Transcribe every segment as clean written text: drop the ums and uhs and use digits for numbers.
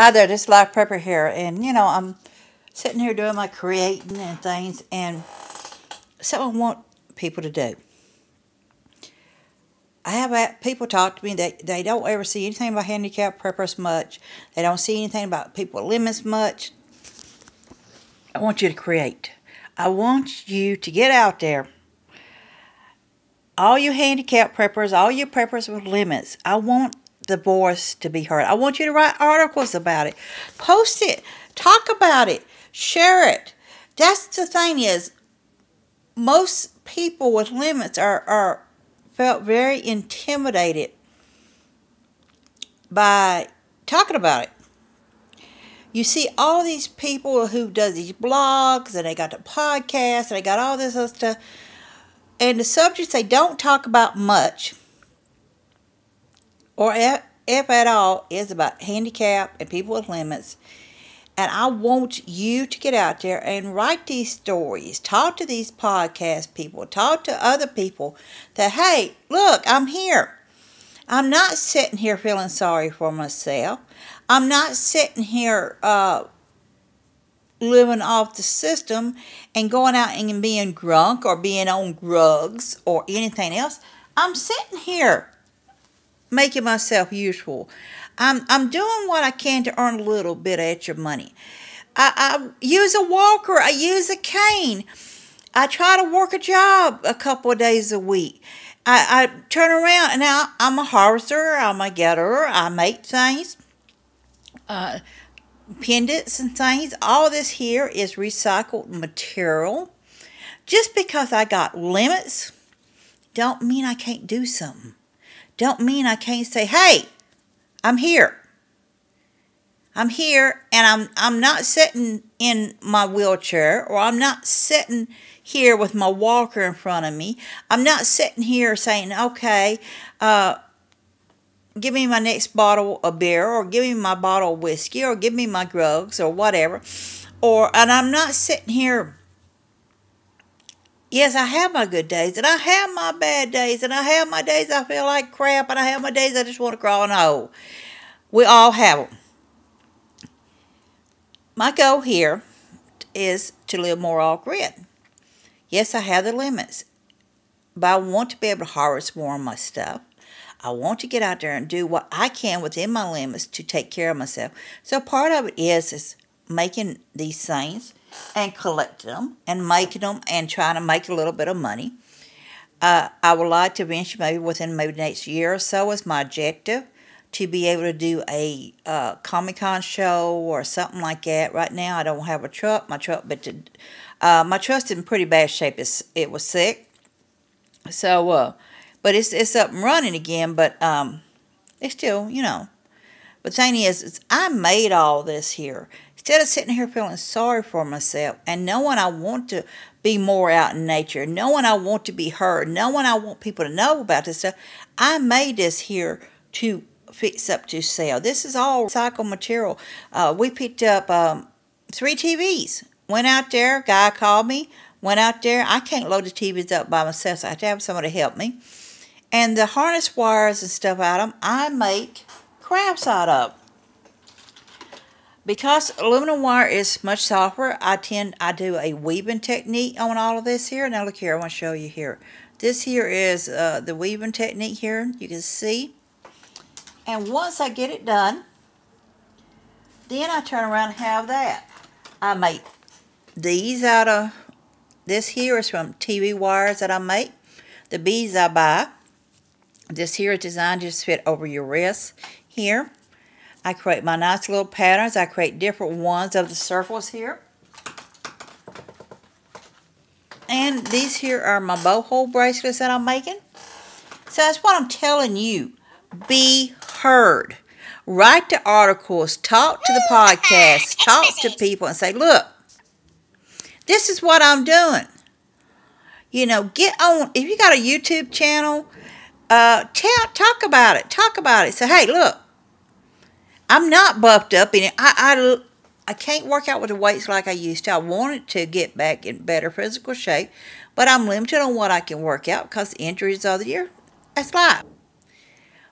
Hi there, this is Life Prepper here, and I'm sitting here doing my creating and things, and something I want people to do. I have had people talk to me that they don't ever see anything about handicap preppers much. They don't see anything about people with limits much. I want you to create. I want you to get out there. All you handicap preppers, all you preppers with limits, I want the voice to be heard. I want you to write articles about it. Post it. Talk about it. Share it. That's the thing is, most people with limits are felt very intimidated by talking about it. You see all these people who does these blogs, and they got the podcast, and they got all this other stuff, and the subjects they don't talk about much, or if at all, is about handicap and people with limits. And I want you to get out there and write these stories. Talk to these podcast people. Talk to other people that, hey, look, I'm here. I'm not sitting here feeling sorry for myself. I'm not sitting here living off the system and going out and being drunk or being on drugs or anything else. I'm sitting here making myself useful. I'm doing what I can to earn a little bit of extra money. I use a walker. I use a cane. I try to work a job a couple of days a week. I turn around, and now I'm a harvester. I'm a getter. I make things, pendants and things. All this here is recycled material. Just because I got limits don't mean I can't do something. Don't mean I can't say, hey, I'm here. I'm here, and I'm not sitting in my wheelchair, or I'm not sitting here with my walker in front of me. I'm not sitting here saying, okay, give me my next bottle of beer, or give me my bottle of whiskey, or give me my drugs, or whatever. And I'm not sitting here. Yes, I have my good days, and I have my bad days, and I have my days I feel like crap, and I have my days I just want to crawl in a hole. We all have them. My goal here is to live more off-grid. Yes, I have the limits, but I want to be able to harvest more of my stuff. I want to get out there and do what I can within my limits to take care of myself. So part of it is making these things and collecting them and making them and trying to make a little bit of money. I would like to eventually, within the next year or so, is my objective to be able to do a Comic-Con show or something like that. Right now, I don't have a truck. My truck's in pretty bad shape. It was sick, so but it's up and running again. But it's still, But the thing is I made all this here. Instead of sitting here feeling sorry for myself and knowing I want to be more out in nature, knowing I want to be heard, knowing I want people to know about this stuff, I made this here to fix up to sell. This is all recycled material. We picked up 3 TVs. Went out there, guy called me, went out there. I can't load the TVs up by myself, so I have to have somebody to help me. And the harness wires and stuff out of them, I make crafts out of. Because aluminum wire is much softer, I do a weaving technique on all of this here. Now look here, I want to show you here. This here is the weaving technique here. You can see. And once I get it done, then I turn around and have that. I make these out of, this here is from TV wires that I make. The beads I buy. This here is designed to just fit over your wrist here. I create my nice little patterns. I create different ones of the circles here. And these here are my boho bracelets that I'm making. So that's what I'm telling you. Be heard. Write the articles. Talk to the podcast. Talk to people and say, look, this is what I'm doing. Get on. If you got a YouTube channel, talk about it. Talk about it. Say, hey, look, I'm not buffed up in it. I can't work out with the weights like I used to. I wanted to get back in better physical shape, but I'm limited on what I can work out because injuries of the year. That's life.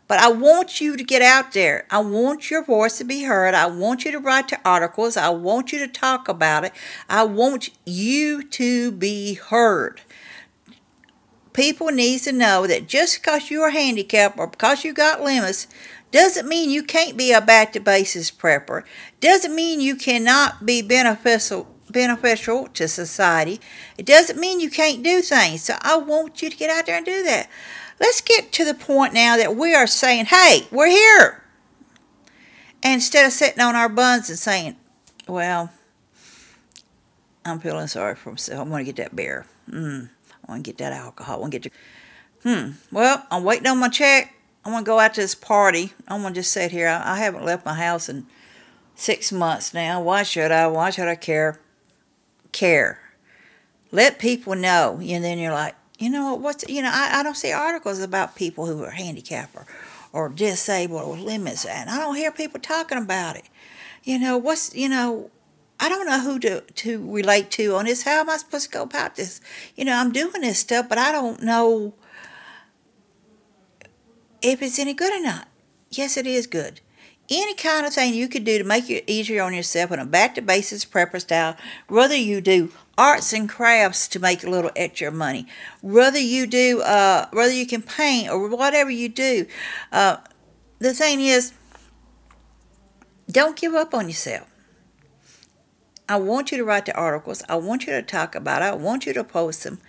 But I want you to get out there. I want your voice to be heard. I want you to write the articles. I want you to talk about it. I want you to be heard. People need to know that just because you're handicapped or because you got limits doesn't mean you can't be a back-to-basics prepper. Doesn't mean you cannot be beneficial to society. It doesn't mean you can't do things. So I want you to get out there and do that. Let's get to the point now that we are saying, hey, we're here. And instead of sitting on our buns and saying, well, I'm feeling sorry for myself. I want to get that beer. I want to get that alcohol. I want to get well, I'm waiting on my check. I want to go out to this party. I want to just sit here. I haven't left my house in 6 months now. Why should I? Why should I care? Care. Let people know. And then you're like, you know what? I don't see articles about people who are handicapped or disabled or with limits, and I don't hear people talking about it. I don't know who to relate to on this. How am I supposed to go about this? I'm doing this stuff, but I don't know if it's any good or not. Yes, it is good. Any kind of thing you could do to make it easier on yourself in a back-to-basics prepper style, whether you do arts and crafts to make a little extra money, whether you can paint or whatever you do. The thing is, don't give up on yourself. I want you to write the articles. I want you to talk about it. I want you to post them.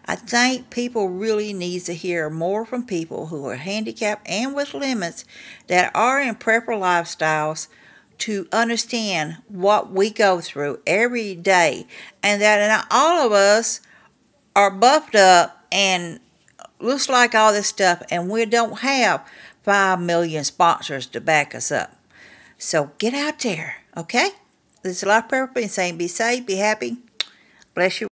I think people really need to hear more from people who are handicapped and with limits that are in prepper lifestyles to understand what we go through every day, and that all of us are buffed up and looks like all this stuff, and we don't have 5 million sponsors to back us up. So get out there, okay? This is a lot of prepper saying be safe, be happy. Bless you.